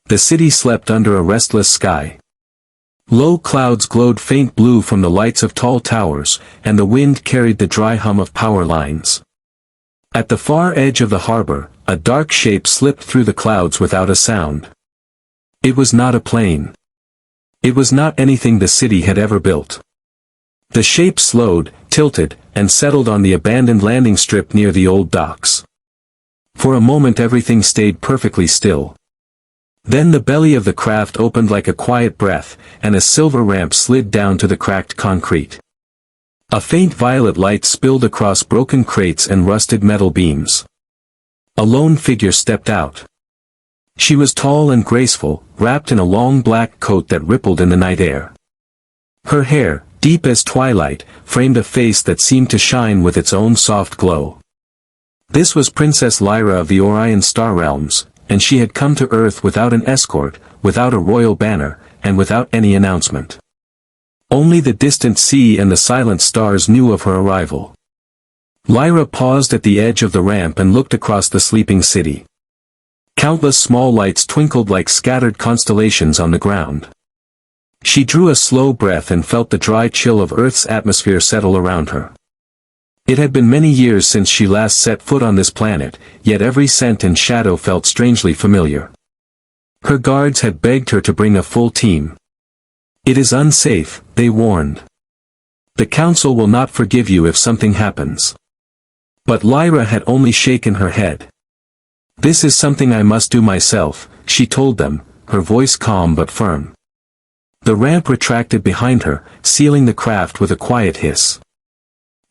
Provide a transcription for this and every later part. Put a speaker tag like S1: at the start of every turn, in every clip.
S1: The city slept under a restless sky. Low clouds glowed faint blue from the lights of tall towers, and the wind carried the dry hum of power lines. At the far edge of the harbor, a dark shape slipped through the clouds without a sound. It was not a plane. It was not anything the city had ever built. The shape slowed, tilted, and settled on the abandoned landing strip near the old docks. For a moment everything stayed perfectly still. Then the belly of the craft opened like a quiet breath, and a silver ramp slid down to the cracked concrete. A faint violet light spilled across broken crates and rusted metal beams. A lone figure stepped out. She was tall and graceful, wrapped in a long black coat that rippled in the night air. Her hair, deep as twilight, framed a face that seemed to shine with its own soft glow. This was Princess Lyra of the Orion Star Realms, and she had come to Earth without an escort, without a royal banner, and without any announcement. Only the distant sea and the silent stars knew of her arrival. Lyra paused at the edge of the ramp and looked across the sleeping city. Countless small lights twinkled like scattered constellations on the ground. She drew a slow breath and felt the dry chill of Earth's atmosphere settle around her. It had been many years since she last set foot on this planet, yet every scent and shadow felt strangely familiar. Her guards had begged her to bring a full team. "It is unsafe," they warned. "The council will not forgive you if something happens." But Lyra had only shaken her head. "This is something I must do myself," she told them, her voice calm but firm. The ramp retracted behind her, sealing the craft with a quiet hiss.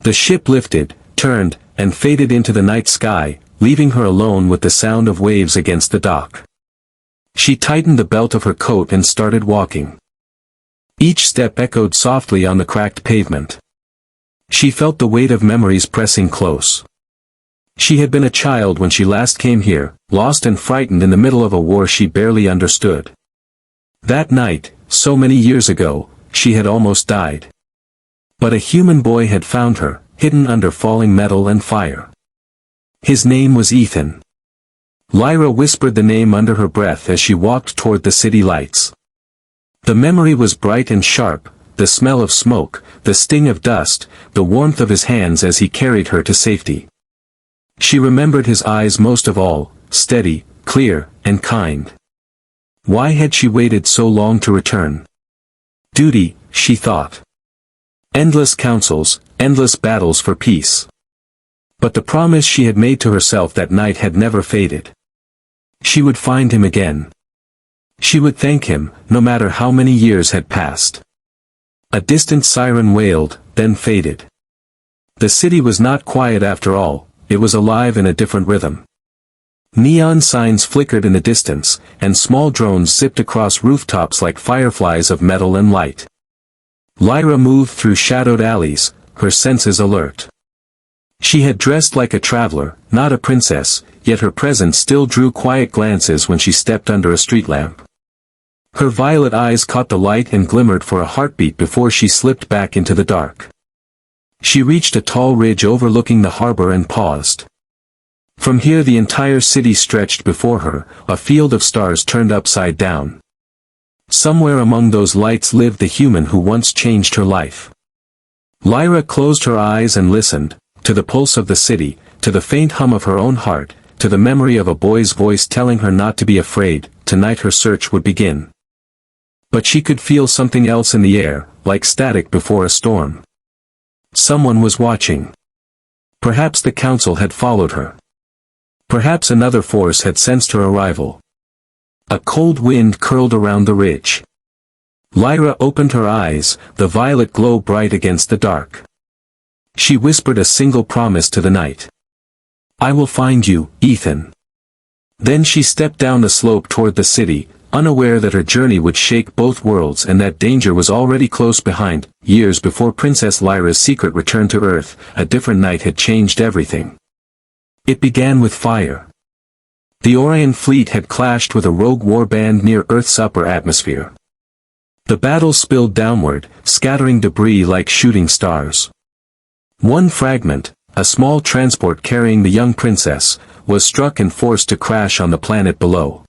S1: The ship lifted, turned, and faded into the night sky, leaving her alone with the sound of waves against the dock. She tightened the belt of her coat and started walking. Each step echoed softly on the cracked pavement. She felt the weight of memories pressing close. She had been a child when she last came here, lost and frightened in the middle of a war she barely understood. That night, so many years ago, she had almost died. But a human boy had found her, hidden under falling metal and fire. His name was Ethan. Lyra whispered the name under her breath as she walked toward the city lights. The memory was bright and sharp, the smell of smoke, the sting of dust, the warmth of his hands as he carried her to safety. She remembered his eyes most of all, steady, clear, and kind. Why had she waited so long to return? Duty, she thought. Endless councils, endless battles for peace. But the promise she had made to herself that night had never faded. She would find him again. She would thank him, no matter how many years had passed. A distant siren wailed, then faded. The city was not quiet after all, it was alive in a different rhythm. Neon signs flickered in the distance, and small drones zipped across rooftops like fireflies of metal and light. Lyra moved through shadowed alleys, her senses alert. She had dressed like a traveler, not a princess, yet her presence still drew quiet glances when she stepped under a street lamp. Her violet eyes caught the light and glimmered for a heartbeat before she slipped back into the dark. She reached a tall ridge overlooking the harbor and paused. From here the entire city stretched before her, a field of stars turned upside down. Somewhere among those lights lived the human who once changed her life. Lyra closed her eyes and listened, to the pulse of the city, to the faint hum of her own heart, to the memory of a boy's voice telling her not to be afraid. Tonight her search would begin. But she could feel something else in the air, like static before a storm. Someone was watching. Perhaps the council had followed her. Perhaps another force had sensed her arrival. A cold wind curled around the ridge. Lyra opened her eyes, the violet glow bright against the dark. She whispered a single promise to the night. "I will find you, Ethan." Then she stepped down the slope toward the city, unaware that her journey would shake both worlds and that danger was already close behind. Years before Princess Lyra's secret return to Earth, a different night had changed everything. It began with fire. The Orion fleet had clashed with a rogue warband near Earth's upper atmosphere. The battle spilled downward, scattering debris like shooting stars. One fragment, a small transport carrying the young princess, was struck and forced to crash on the planet below.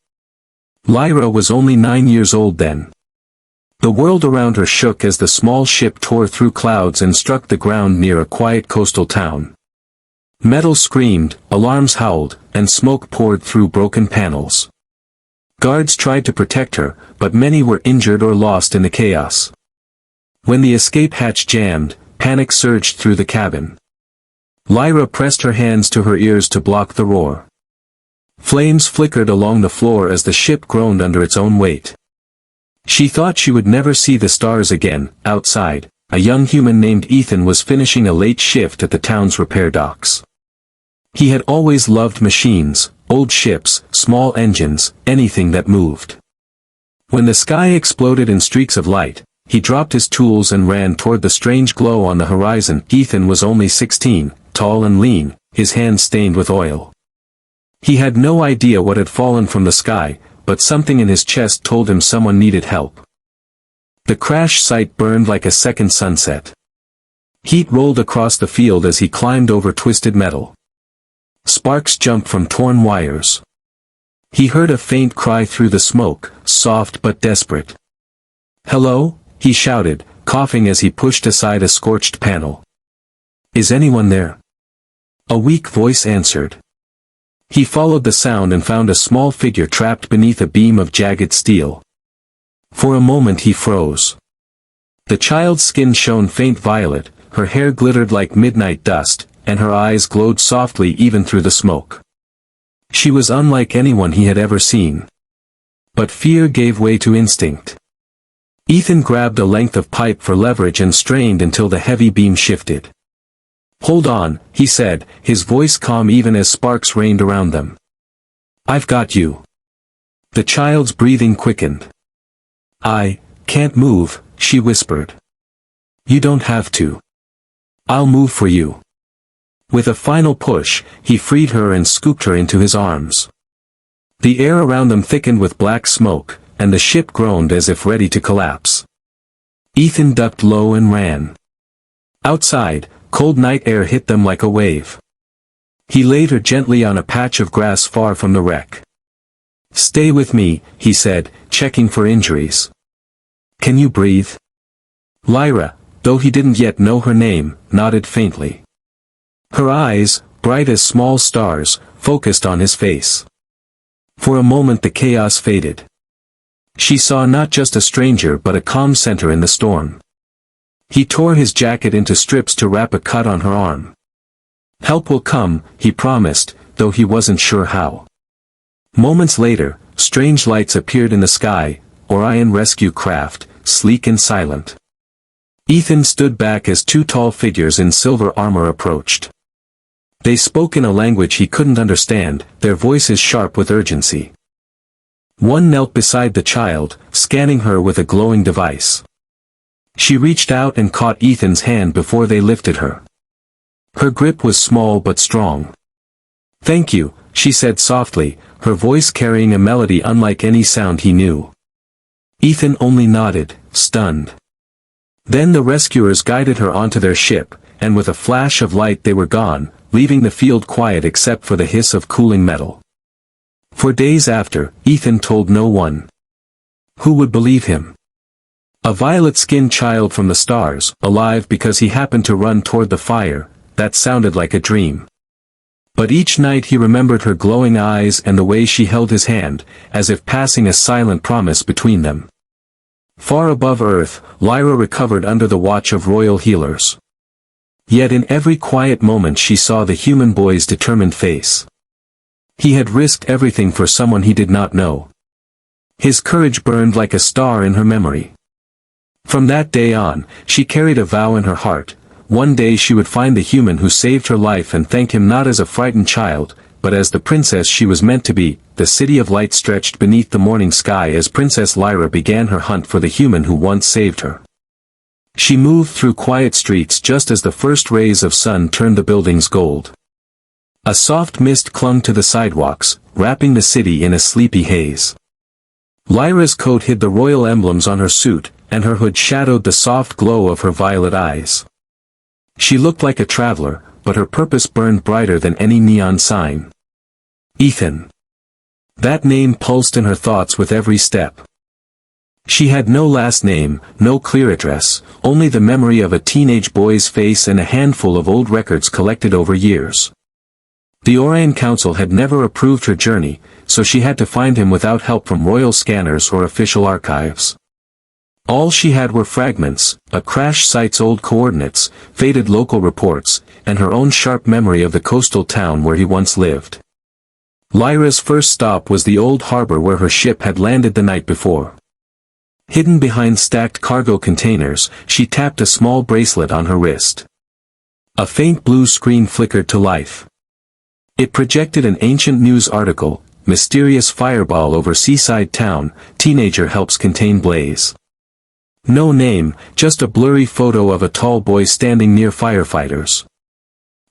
S1: Lyra was only 9 years old then. The world around her shook as the small ship tore through clouds and struck the ground near a quiet coastal town. Metal screamed, alarms howled, and smoke poured through broken panels. Guards tried to protect her, but many were injured or lost in the chaos. When the escape hatch jammed, panic surged through the cabin. Lyra pressed her hands to her ears to block the roar. Flames flickered along the floor as the ship groaned under its own weight. She thought she would never see the stars again. Outside, a young human named Ethan was finishing a late shift at the town's repair docks. He had always loved machines, old ships, small engines, anything that moved. When the sky exploded in streaks of light, he dropped his tools and ran toward the strange glow on the horizon. Ethan was only 16, tall and lean, his hands stained with oil. He had no idea what had fallen from the sky, but something in his chest told him someone needed help. The crash site burned like a second sunset. Heat rolled across the field as he climbed over twisted metal. Sparks jumped from torn wires. He heard a faint cry through the smoke, soft but desperate. "Hello?" he shouted, coughing as he pushed aside a scorched panel. "Is anyone there?" A weak voice answered. He followed the sound and found a small figure trapped beneath a beam of jagged steel. For a moment he froze. The child's skin shone faint violet, her hair glittered like midnight dust, and her eyes glowed softly even through the smoke. She was unlike anyone he had ever seen. But fear gave way to instinct. Ethan grabbed a length of pipe for leverage and strained until the heavy beam shifted. "Hold on," he said, his voice calm even as sparks rained around them. "I've got you." The child's breathing quickened. "I can't move," she whispered. "You don't have to. I'll move for you." With a final push, he freed her and scooped her into his arms. The air around them thickened with black smoke, and the ship groaned as if ready to collapse. Ethan ducked low and ran. Outside, cold night air hit them like a wave. He laid her gently on a patch of grass far from the wreck. "Stay with me," he said, checking for injuries. "Can you breathe?" Lyra, though he didn't yet know her name, nodded faintly. Her eyes, bright as small stars, focused on his face. For a moment the chaos faded. She saw not just a stranger but a calm center in the storm. He tore his jacket into strips to wrap a cut on her arm. "Help will come," he promised, though he wasn't sure how. Moments later, strange lights appeared in the sky, Orion rescue craft, sleek and silent. Ethan stood back as two tall figures in silver armor approached. They spoke in a language he couldn't understand, their voices sharp with urgency. One knelt beside the child, scanning her with a glowing device. She reached out and caught Ethan's hand before they lifted her. Her grip was small but strong. "Thank you," she said softly, her voice carrying a melody unlike any sound he knew. Ethan only nodded, stunned. Then the rescuers guided her onto their ship, and with a flash of light they were gone, leaving the field quiet except for the hiss of cooling metal. For days after, Ethan told no one. Who would believe him? A violet-skinned child from the stars, alive because he happened to run toward the fire, that sounded like a dream. But each night he remembered her glowing eyes and the way she held his hand, as if passing a silent promise between them. Far above Earth, Lyra recovered under the watch of royal healers. Yet in every quiet moment she saw the human boy's determined face. He had risked everything for someone he did not know. His courage burned like a star in her memory. From that day on, she carried a vow in her heart. One day she would find the human who saved her life and thank him not as a frightened child, but as the princess she was meant to be. The city of light stretched beneath the morning sky as Princess Lyra began her hunt for the human who once saved her. She moved through quiet streets just as the first rays of sun turned the buildings gold. A soft mist clung to the sidewalks, wrapping the city in a sleepy haze. Lyra's coat hid the royal emblems on her suit, and her hood shadowed the soft glow of her violet eyes. She looked like a traveler, but her purpose burned brighter than any neon sign. Ethan. That name pulsed in her thoughts with every step. She had no last name, no clear address, only the memory of a teenage boy's face and a handful of old records collected over years. The Orion Council had never approved her journey, so she had to find him without help from royal scanners or official archives. All she had were fragments, a crash site's old coordinates, faded local reports, and her own sharp memory of the coastal town where he once lived. Lyra's first stop was the old harbor where her ship had landed the night before. Hidden behind stacked cargo containers, she tapped a small bracelet on her wrist. A faint blue screen flickered to life. It projected an ancient news article, "Mysterious fireball over seaside town, teenager helps contain blaze." No name, just a blurry photo of a tall boy standing near firefighters.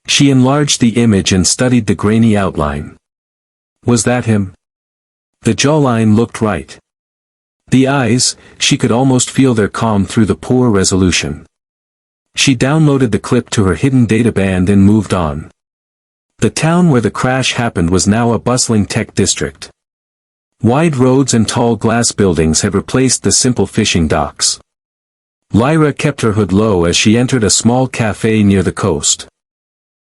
S1: She enlarged the image and studied the grainy outline. Was that him? The jawline looked right. The eyes, she could almost feel their calm through the poor resolution. She downloaded the clip to her hidden databand and moved on. The town where the crash happened was now a bustling tech district. Wide roads and tall glass buildings had replaced the simple fishing docks. Lyra kept her hood low as she entered a small cafe near the coast.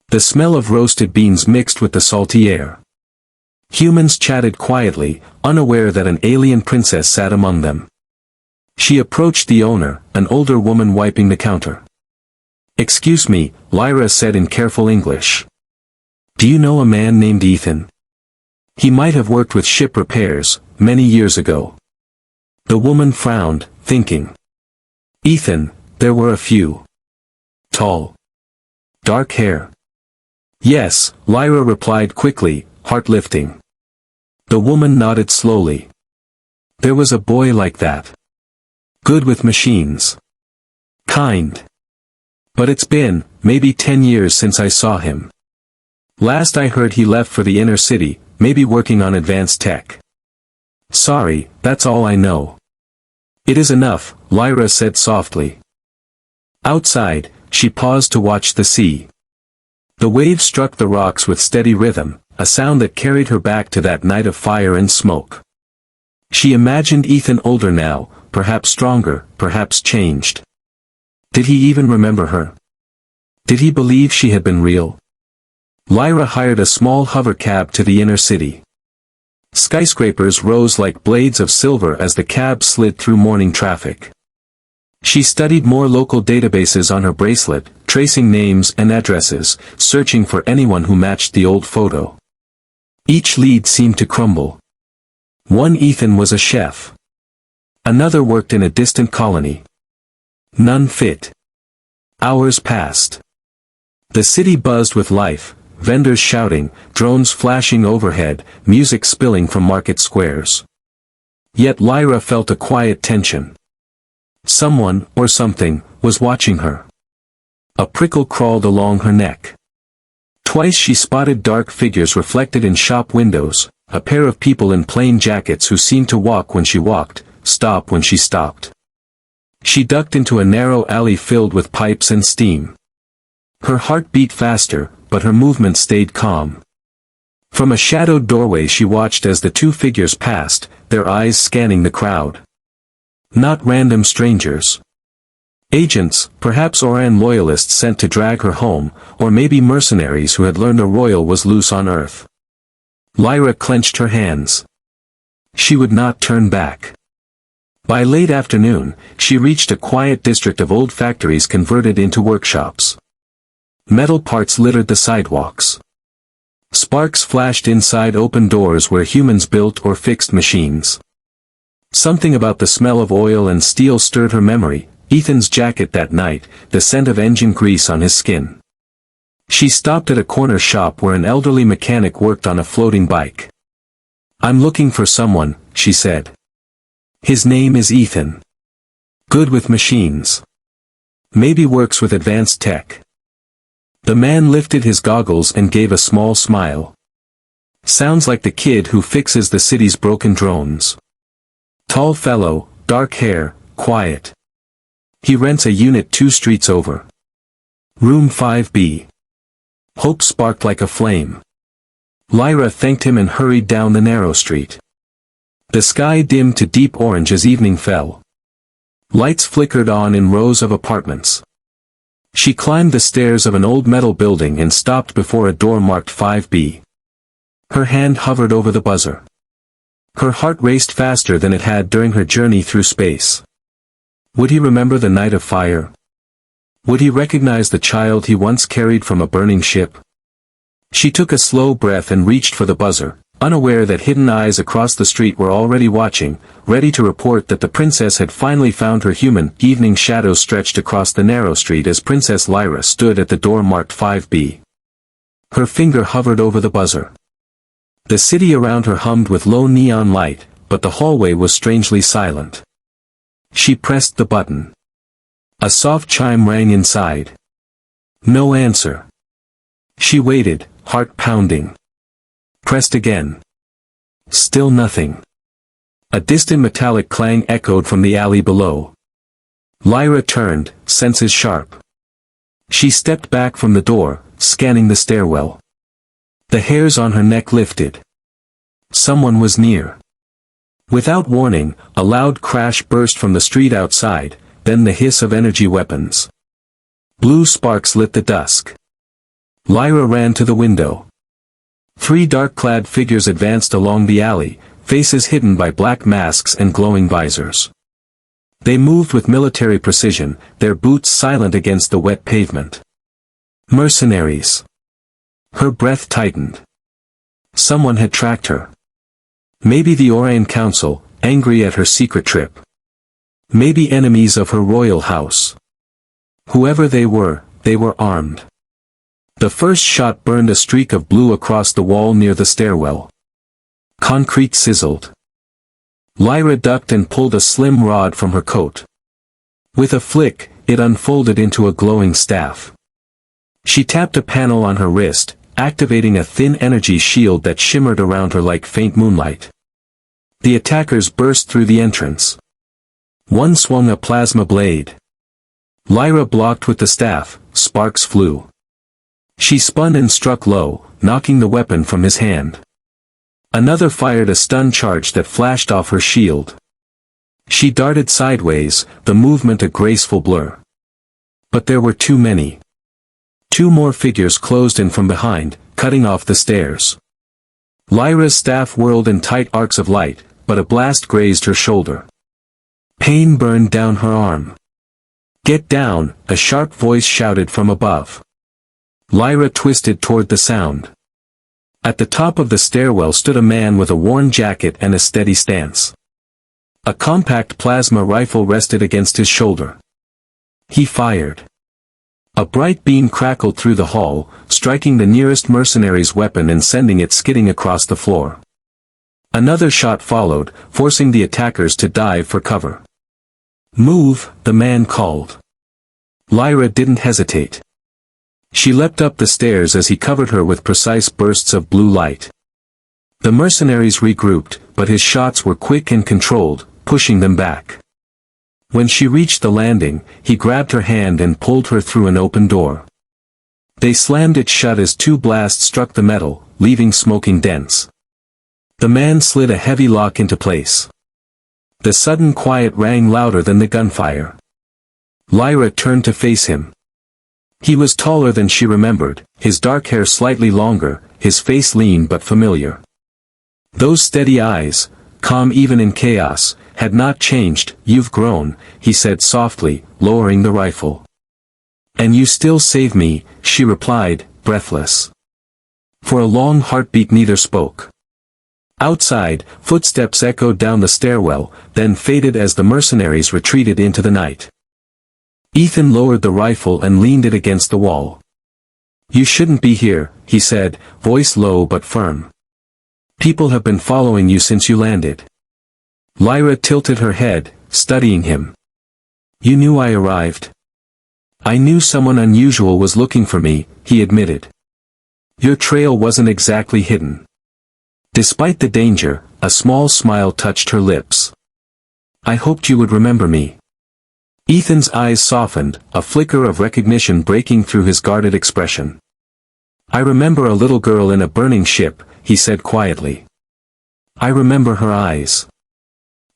S1: The smell of roasted beans mixed with the salty air. Humans chatted quietly, unaware that an alien princess sat among them. She approached the owner, an older woman wiping the counter. "Excuse me," Lyra said in careful English. "Do you know a man named Ethan? He might have worked with ship repairs, many years ago." The woman frowned, thinking. Ethan, there were a few. Tall. Dark hair. Yes, Lyra replied quickly, heart lifting. The woman nodded slowly. There was a boy like that. Good with machines. Kind. But it's been, maybe 10 years since I saw him. Last I heard he left for the inner city, maybe working on advanced tech. Sorry, that's all I know. It is enough, Lyra said softly. Outside, she paused to watch the sea. The waves struck the rocks with steady rhythm, a sound that carried her back to that night of fire and smoke. She imagined Ethan older now, perhaps stronger, perhaps changed. Did he even remember her? Did he believe she had been real? Lyra hired a small hover cab to the inner city. Skyscrapers rose like blades of silver as the cab slid through morning traffic. She studied more local databases on her bracelet, tracing names and addresses, searching for anyone who matched the old photo. Each lead seemed to crumble. One Ethan was a chef. Another worked in a distant colony. None fit. Hours passed. The city buzzed with life, vendors shouting, drones flashing overhead, music spilling from market squares. Yet Lyra felt a quiet tension. Someone, or something, was watching her. A prickle crawled along her neck. Twice she spotted dark figures reflected in shop windows, a pair of people in plain jackets who seemed to walk when she walked, stop when she stopped. She ducked into a narrow alley filled with pipes and steam. Her heart beat faster, but her movement stayed calm. From a shadowed doorway she watched as the two figures passed, their eyes scanning the crowd. Not random strangers. Agents, perhaps Orion loyalists sent to drag her home, or maybe mercenaries who had learned a royal was loose on Earth. Lyra clenched her hands. She would not turn back. By late afternoon, she reached a quiet district of old factories converted into workshops. Metal parts littered the sidewalks. Sparks flashed inside open doors where humans built or fixed machines. Something about the smell of oil and steel stirred her memory, Ethan's jacket that night, the scent of engine grease on his skin. She stopped at a corner shop where an elderly mechanic worked on a floating bike. "I'm looking for someone," she said. "His name is Ethan. Good with machines. Maybe works with advanced tech." The man lifted his goggles and gave a small smile. "Sounds like the kid who fixes the city's broken drones. Tall fellow, dark hair, quiet. He rents a unit 2 streets over. Room 5B. Hope sparked like a flame. Lyra thanked him and hurried down the narrow street. The sky dimmed to deep orange as evening fell. Lights flickered on in rows of apartments. She climbed the stairs of an old metal building and stopped before a door marked 5B. Her hand hovered over the buzzer. Her heart raced faster than it had during her journey through space. Would he remember the night of fire? Would he recognize the child he once carried from a burning ship? She took a slow breath and reached for the buzzer, unaware that hidden eyes across the street were already watching, ready to report that the princess had finally found her human. Evening shadows stretched across the narrow street as Princess Lyra stood at the door marked 5B. Her finger hovered over the buzzer. The city around her hummed with low neon light, but the hallway was strangely silent. She pressed the button. A soft chime rang inside. No answer. She waited, heart pounding. Pressed again. Still nothing. A distant metallic clang echoed from the alley below. Lyra turned, senses sharp. She stepped back from the door, scanning the stairwell. The hairs on her neck lifted. Someone was near. Without warning, a loud crash burst from the street outside, then the hiss of energy weapons. Blue sparks lit the dusk. Lyra ran to the window. 3 dark-clad figures advanced along the alley, faces hidden by black masks and glowing visors. They moved with military precision, their boots silent against the wet pavement. Mercenaries. Her breath tightened. Someone had tracked her. Maybe the Orion Council, angry at her secret trip. Maybe enemies of her royal house. Whoever they were armed. The first shot burned a streak of blue across the wall near the stairwell. Concrete sizzled. Lyra ducked and pulled a slim rod from her coat. With a flick, it unfolded into a glowing staff. She tapped a panel on her wrist, activating a thin energy shield that shimmered around her like faint moonlight. The attackers burst through the entrance. One swung a plasma blade. Lyra blocked with the staff, sparks flew. She spun and struck low, knocking the weapon from his hand. Another fired a stun charge that flashed off her shield. She darted sideways, the movement a graceful blur. But there were too many. 2 more figures closed in from behind, cutting off the stairs. Lyra's staff whirled in tight arcs of light, but a blast grazed her shoulder. Pain burned down her arm. "Get down," a sharp voice shouted from above. Lyra twisted toward the sound. At the top of the stairwell stood a man with a worn jacket and a steady stance. A compact plasma rifle rested against his shoulder. He fired. A bright beam crackled through the hall, striking the nearest mercenary's weapon and sending it skidding across the floor. Another shot followed, forcing the attackers to dive for cover. "Move," the man called. Lyra didn't hesitate. She leapt up the stairs as he covered her with precise bursts of blue light. The mercenaries regrouped, but his shots were quick and controlled, pushing them back. When she reached the landing, he grabbed her hand and pulled her through an open door. They slammed it shut as 2 blasts struck the metal, leaving smoking dents. The man slid a heavy lock into place. The sudden quiet rang louder than the gunfire. Lyra turned to face him. He was taller than she remembered, his dark hair slightly longer, his face lean but familiar. Those steady eyes, calm even in chaos, had not changed. "You've grown," he said softly, lowering the rifle. "And you still save me," she replied, breathless. For a long heartbeat neither spoke. Outside, footsteps echoed down the stairwell, then faded as the mercenaries retreated into the night. Ethan lowered the rifle and leaned it against the wall. "You shouldn't be here," he said, voice low but firm. "People have been following you since you landed." Lyra tilted her head, studying him. "You knew I arrived?" "I knew someone unusual was looking for me," he admitted. "Your trail wasn't exactly hidden." Despite the danger, a small smile touched her lips. "I hoped you would remember me." Ethan's eyes softened, a flicker of recognition breaking through his guarded expression. I remember a little girl in a burning ship, he said quietly. I remember her eyes.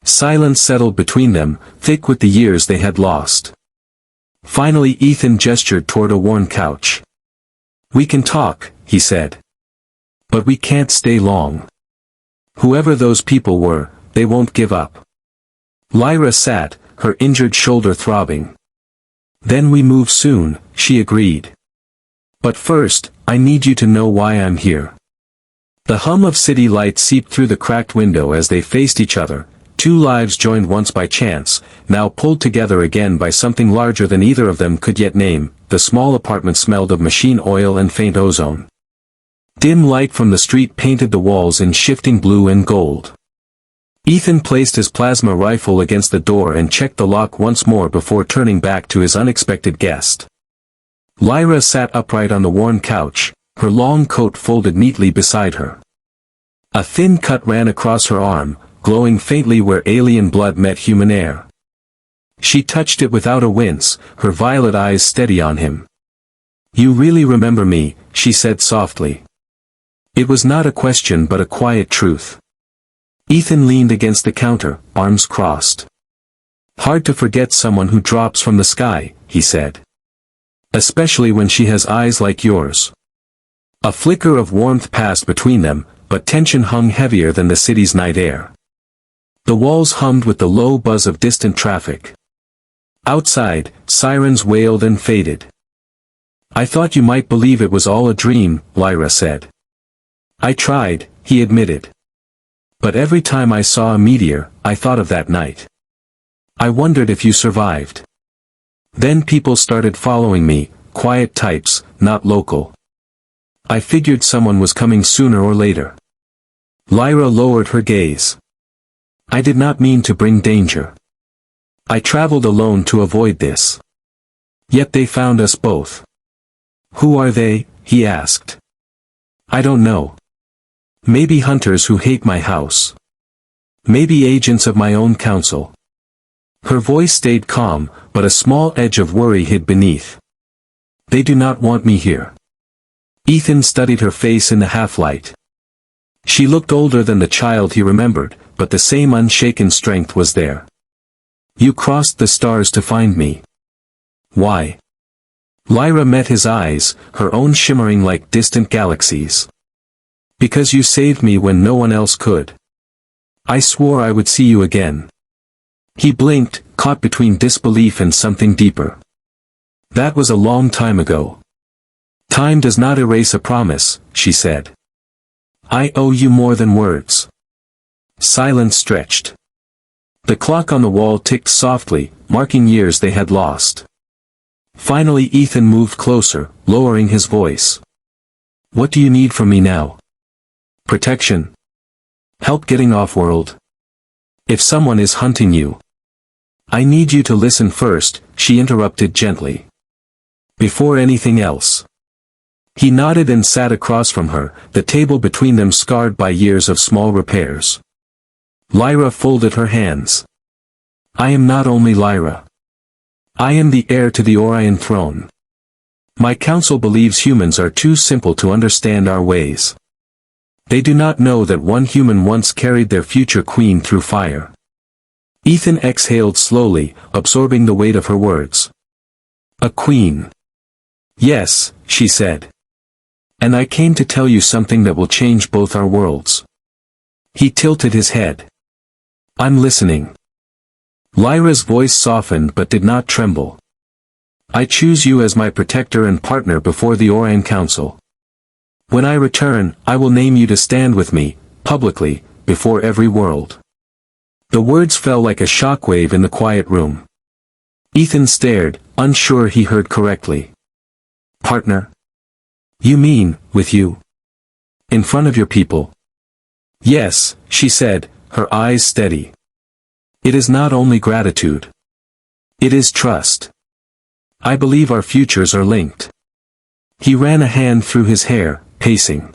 S1: Silence settled between them, thick with the years they had lost. Finally Ethan gestured toward a worn couch. We can talk, he said. But we can't stay long. Whoever those people were, they won't give up. Lyra sat, her injured shoulder throbbing. Then we move soon, she agreed. But first, I need you to know why I'm here. The hum of city lights seeped through the cracked window as they faced each other, two lives joined once by chance, now pulled together again by something larger than either of them could yet name. The small apartment smelled of machine oil and faint ozone. Dim light from the street painted the walls in shifting blue and gold. Ethan placed his plasma rifle against the door and checked the lock once more before turning back to his unexpected guest. Lyra sat upright on the worn couch, her long coat folded neatly beside her. A thin cut ran across her arm, glowing faintly where alien blood met human air. She touched it without a wince, her violet eyes steady on him. You really remember me, she said softly. It was not a question but a quiet truth. Ethan leaned against the counter, arms crossed. Hard to forget someone who drops from the sky, he said. Especially when she has eyes like yours. A flicker of warmth passed between them, but tension hung heavier than the city's night air. The walls hummed with the low buzz of distant traffic. Outside, sirens wailed and faded. I thought you might believe it was all a dream, Lyra said. I tried, he admitted. But every time I saw a meteor, I thought of that night. I wondered if you survived. Then people started following me, quiet types, not local. I figured someone was coming sooner or later. Lyra lowered her gaze. I did not mean to bring danger. I traveled alone to avoid this. Yet they found us both. Who are they? He asked. I don't know. Maybe hunters who hate my house. Maybe agents of my own council. Her voice stayed calm, but a small edge of worry hid beneath. They do not want me here. Ethan studied her face in the half-light. She looked older than the child he remembered, but the same unshaken strength was there. You crossed the stars to find me. Why? Lyra met his eyes, her own shimmering like distant galaxies. Because you saved me when no one else could. I swore I would see you again. He blinked, caught between disbelief and something deeper. That was a long time ago. Time does not erase a promise, she said. I owe you more than words. Silence stretched. The clock on the wall ticked softly, marking years they had lost. Finally Ethan moved closer, lowering his voice. What do you need from me now? Protection. Help getting off-world. If someone is hunting you. I need you to listen first, she interrupted gently. Before anything else. He nodded and sat across from her, the table between them scarred by years of small repairs. Lyra folded her hands. I am not only Lyra. I am the heir to the Orion Throne. My council believes humans are too simple to understand our ways. They do not know that one human once carried their future queen through fire. Ethan exhaled slowly, absorbing the weight of her words. A queen. Yes, she said. And I came to tell you something that will change both our worlds. He tilted his head. I'm listening. Lyra's voice softened but did not tremble. I choose you as my protector and partner before the Orion Council. When I return, I will name you to stand with me, publicly, before every world. The words fell like a shockwave in the quiet room. Ethan stared, unsure he heard correctly. Partner? You mean, with you? In front of your people? Yes, she said, her eyes steady. It is not only gratitude. It is trust. I believe our futures are linked. He ran a hand through his hair, pacing.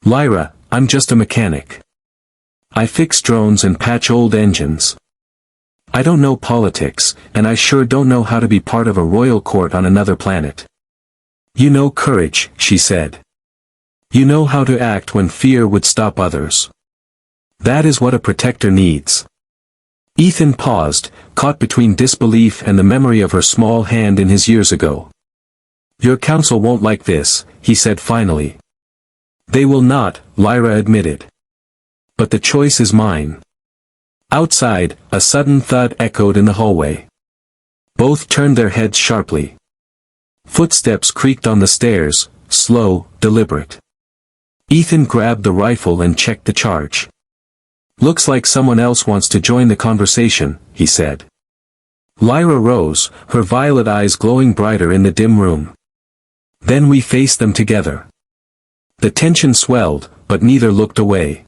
S1: Lyra, I'm just a mechanic. I fix drones and patch old engines. I don't know politics, and I sure don't know how to be part of a royal court on another planet. You know courage, she said. You know how to act when fear would stop others. That is what a protector needs. Ethan paused, caught between disbelief and the memory of her small hand in his years ago. Your council won't like this, he said finally. They will not, Lyra admitted. But the choice is mine. Outside, a sudden thud echoed in the hallway. Both turned their heads sharply. Footsteps creaked on the stairs, slow, deliberate. Ethan grabbed the rifle and checked the charge. Looks like someone else wants to join the conversation, he said. Lyra rose, her violet eyes glowing brighter in the dim room. Then we faced them together. The tension swelled, but neither looked away.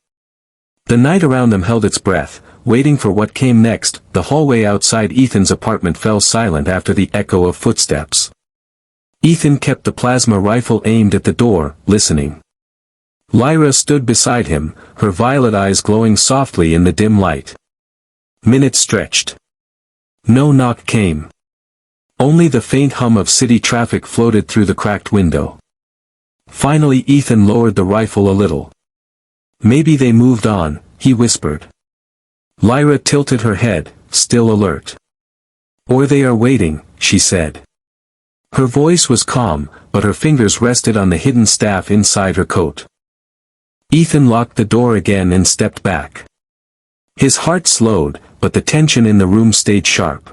S1: The night around them held its breath, waiting for what came next. The hallway outside Ethan's apartment fell silent after the echo of footsteps. Ethan kept the plasma rifle aimed at the door, listening. Lyra stood beside him, her violet eyes glowing softly in the dim light. Minutes stretched. No knock came. Only the faint hum of city traffic floated through the cracked window. Finally Ethan lowered the rifle a little. Maybe they moved on, he whispered. Lyra tilted her head, still alert. Or they are waiting, she said. Her voice was calm, but her fingers rested on the hidden staff inside her coat. Ethan locked the door again and stepped back. His heart slowed, but the tension in the room stayed sharp.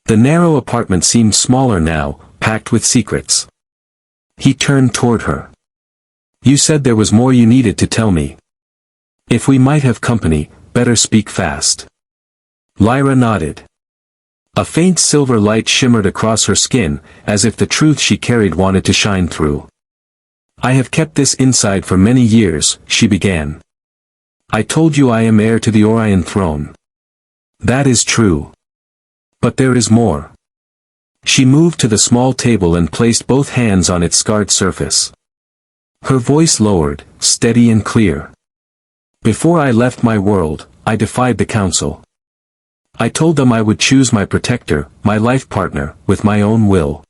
S1: The narrow apartment seemed smaller now, packed with secrets. He turned toward her. You said there was more you needed to tell me. If we might have company, better speak fast. Lyra nodded. A faint silver light shimmered across her skin, as if the truth she carried wanted to shine through. I have kept this inside for many years, she began. I told you I am heir to the Orion Throne. That is true. But there is more. She moved to the small table and placed both hands on its scarred surface. Her voice lowered, steady and clear. Before I left my world, I defied the council. I told them I would choose my protector, my life partner, with my own will.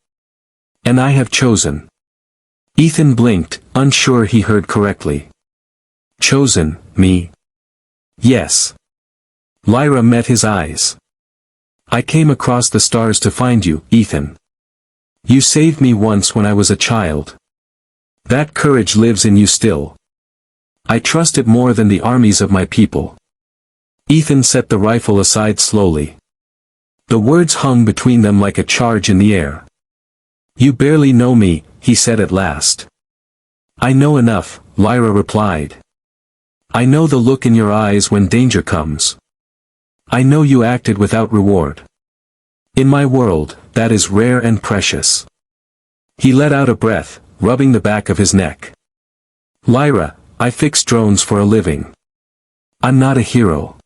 S1: And I have chosen. Ethan blinked, unsure he heard correctly. Chosen, me? Yes. Lyra met his eyes. I came across the stars to find you, Ethan. You saved me once when I was a child. That courage lives in you still. I trust it more than the armies of my people. Ethan set the rifle aside slowly. The words hung between them like a charge in the air. You barely know me, he said at last. I know enough, Lyra replied. I know the look in your eyes when danger comes. I know you acted without reward. In my world, that is rare and precious. He let out a breath, rubbing the back of his neck. Lyra, I fix drones for a living. I'm not a hero.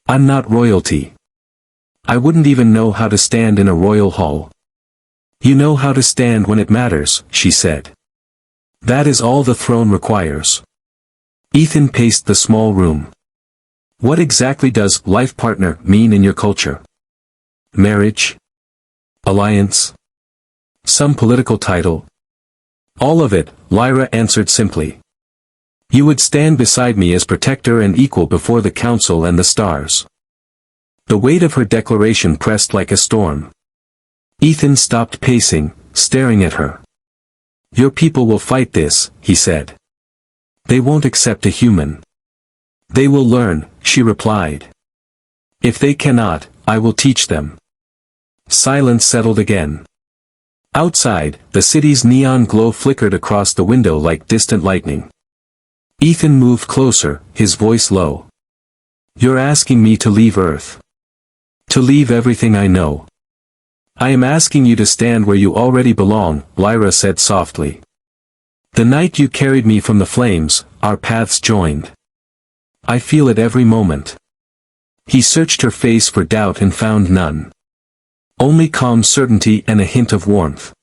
S1: I'm not royalty. I wouldn't even know how to stand in a royal hall. You know how to stand when it matters, she said. That is all the throne requires. Ethan paced the small room. What exactly does life partner mean in your culture? Marriage? Alliance? Some political title? All of it, Lyra answered simply. You would stand beside me as protector and equal before the council and the stars. The weight of her declaration pressed like a storm. Ethan stopped pacing, staring at her. Your people will fight this, he said. They won't accept a human. They will learn, she replied. If they cannot, I will teach them. Silence settled again. Outside, the city's neon glow flickered across the window like distant lightning. Ethan moved closer, his voice low. You're asking me to leave Earth. To leave everything I know. I am asking you to stand where you already belong, Lyra said softly. The night you carried me from the flames, our paths joined. I feel it every moment. He searched her face for doubt and found none. Only calm certainty and a hint of warmth.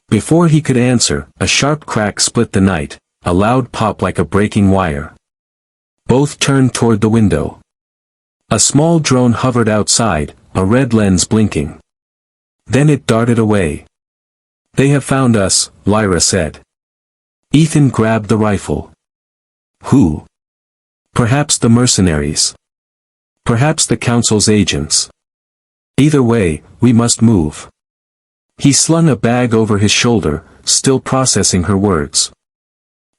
S1: Before he could answer, a sharp crack split the night, a loud pop like a breaking wire. Both turned toward the window. A small drone hovered outside, a red lens blinking. Then it darted away. They have found us, Lyra said. Ethan grabbed the rifle. Who? Perhaps the mercenaries. Perhaps the council's agents. Either way, we must move. He slung a bag over his shoulder, still processing her words.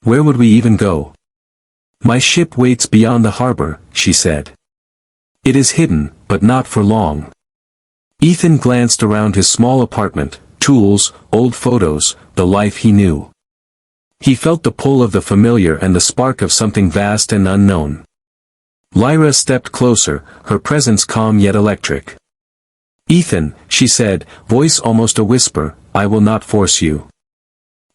S1: Where would we even go? My ship waits beyond the harbor, she said. It is hidden, but not for long. Ethan glanced around his small apartment, tools, old photos, the life he knew. He felt the pull of the familiar and the spark of something vast and unknown. Lyra stepped closer, her presence calm yet electric. Ethan, she said, voice almost a whisper, I will not force you.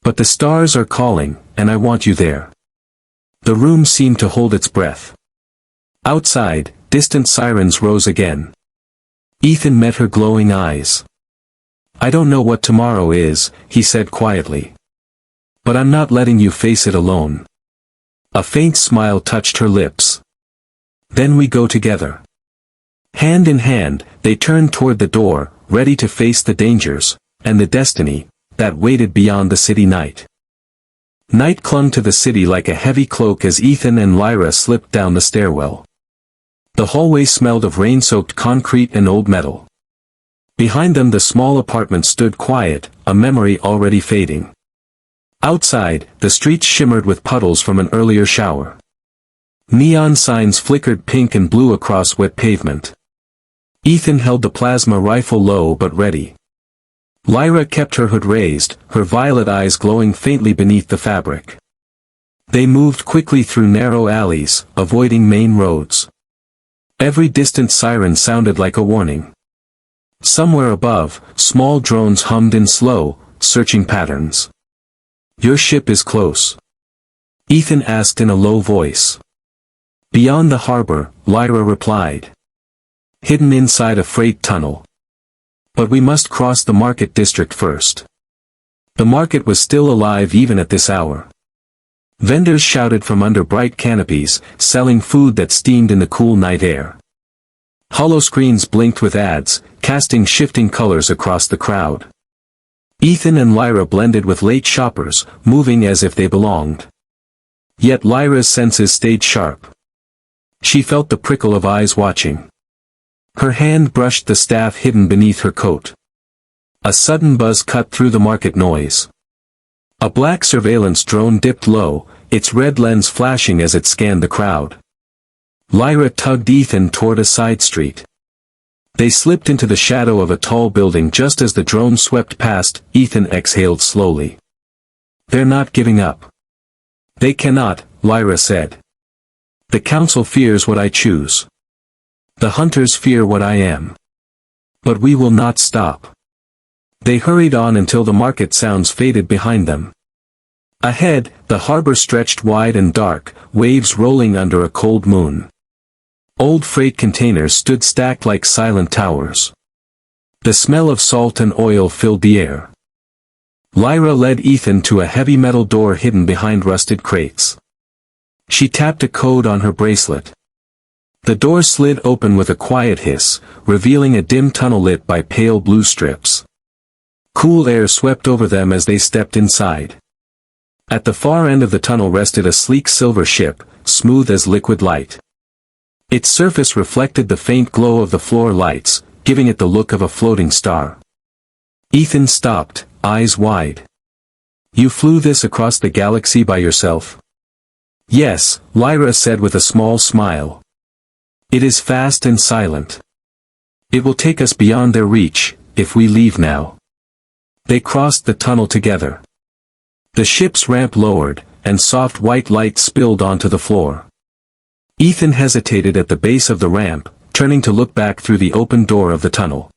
S1: But the stars are calling, and I want you there. The room seemed to hold its breath. Outside, distant sirens rose again. Ethan met her glowing eyes. I don't know what tomorrow is, he said quietly. But I'm not letting you face it alone. A faint smile touched her lips. Then we go together. Hand in hand, they turned toward the door, ready to face the dangers, and the destiny, that waited beyond the city night. Night clung to the city like a heavy cloak as Ethan and Lyra slipped down the stairwell. The hallway smelled of rain-soaked concrete and old metal. Behind them the small apartment stood quiet, a memory already fading. Outside, the streets shimmered with puddles from an earlier shower. Neon signs flickered pink and blue across wet pavement. Ethan held the plasma rifle low but ready. Lyra kept her hood raised, her violet eyes glowing faintly beneath the fabric. They moved quickly through narrow alleys, avoiding main roads. Every distant siren sounded like a warning. Somewhere above, small drones hummed in slow, searching patterns. Your ship is close. Ethan asked in a low voice. Beyond the harbor, Lyra replied. Hidden inside a freight tunnel. But we must cross the market district first. The market was still alive even at this hour. Vendors shouted from under bright canopies, selling food that steamed in the cool night air. Hollow screens blinked with ads, casting shifting colors across the crowd. Ethan and Lyra blended with late shoppers, moving as if they belonged. Yet Lyra's senses stayed sharp. She felt the prickle of eyes watching. Her hand brushed the staff hidden beneath her coat. A sudden buzz cut through the market noise. A black surveillance drone dipped low, its red lens flashing as it scanned the crowd. Lyra tugged Ethan toward a side street. They slipped into the shadow of a tall building just as the drone swept past. Ethan exhaled slowly. They're not giving up. They cannot, Lyra said. The council fears what I choose. The hunters fear what I am. But we will not stop. They hurried on until the market sounds faded behind them. Ahead, the harbor stretched wide and dark, waves rolling under a cold moon. Old freight containers stood stacked like silent towers. The smell of salt and oil filled the air. Lyra led Ethan to a heavy metal door hidden behind rusted crates. She tapped a code on her bracelet. The door slid open with a quiet hiss, revealing a dim tunnel lit by pale blue strips. Cool air swept over them as they stepped inside. At the far end of the tunnel rested a sleek silver ship, smooth as liquid light. Its surface reflected the faint glow of the floor lights, giving it the look of a floating star. Ethan stopped, eyes wide. You flew this across the galaxy by yourself? Yes, Lyra said with a small smile. It is fast and silent. It will take us beyond their reach, if we leave now. They crossed the tunnel together. The ship's ramp lowered, and soft white light spilled onto the floor. Ethan hesitated at the base of the ramp, turning to look back through the open door of the tunnel.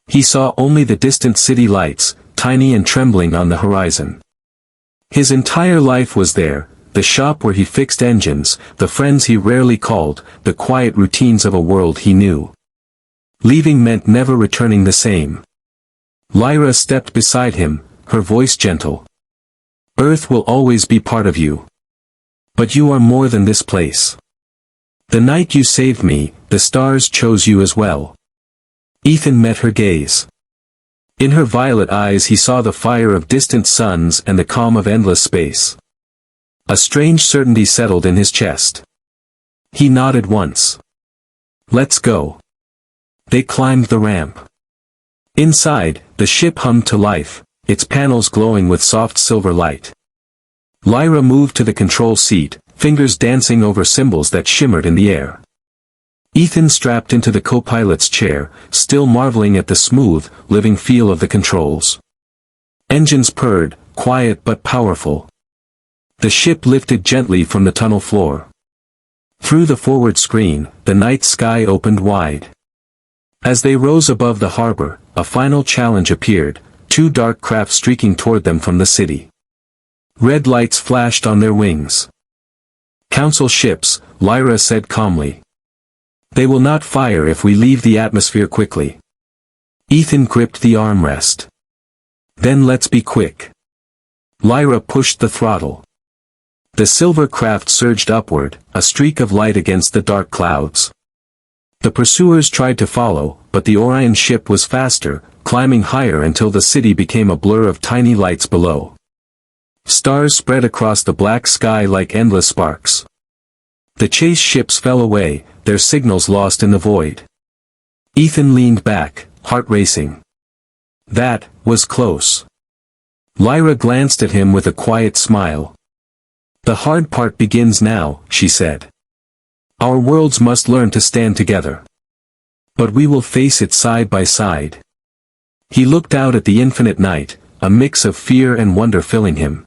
S1: He saw only the distant city lights, tiny and trembling on the horizon. His entire life was there, the shop where he fixed engines, the friends he rarely called, the quiet routines of a world he knew. Leaving meant never returning the same. Lyra stepped beside him, her voice gentle. Earth will always be part of you. But you are more than this place. The night you saved me, the stars chose you as well. Ethan met her gaze. In her violet eyes he saw the fire of distant suns and the calm of endless space. A strange certainty settled in his chest. He nodded once. "Let's go." They climbed the ramp. Inside, the ship hummed to life, its panels glowing with soft silver light. Lyra moved to the control seat, fingers dancing over symbols that shimmered in the air. Ethan strapped into the co-pilot's chair, still marveling at the smooth, living feel of the controls. Engines purred, quiet but powerful. The ship lifted gently from the tunnel floor. Through the forward screen, the night sky opened wide. As they rose above the harbor, a final challenge appeared, two dark craft streaking toward them from the city. Red lights flashed on their wings. "Council ships," Lyra said calmly. "They will not fire if we leave the atmosphere quickly." Ethan gripped the armrest. "Then let's be quick." Lyra pushed the throttle. The silver craft surged upward, a streak of light against the dark clouds. The pursuers tried to follow, but the Orion ship was faster, climbing higher until the city became a blur of tiny lights below. Stars spread across the black sky like endless sparks. The chase ships fell away, their signals lost in the void. Ethan leaned back, heart racing. That was close. Lyra glanced at him with a quiet smile. "The hard part begins now," she said. "Our worlds must learn to stand together. But we will face it side by side." He looked out at the infinite night, a mix of fear and wonder filling him.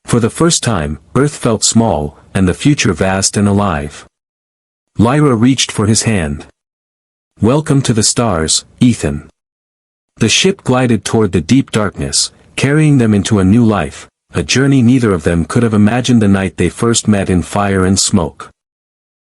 S1: For the first time, Earth felt small, and the future vast and alive. Lyra reached for his hand. "Welcome to the stars, Ethan." The ship glided toward the deep darkness, carrying them into a new life, a journey neither of them could have imagined the night they first met in fire and smoke.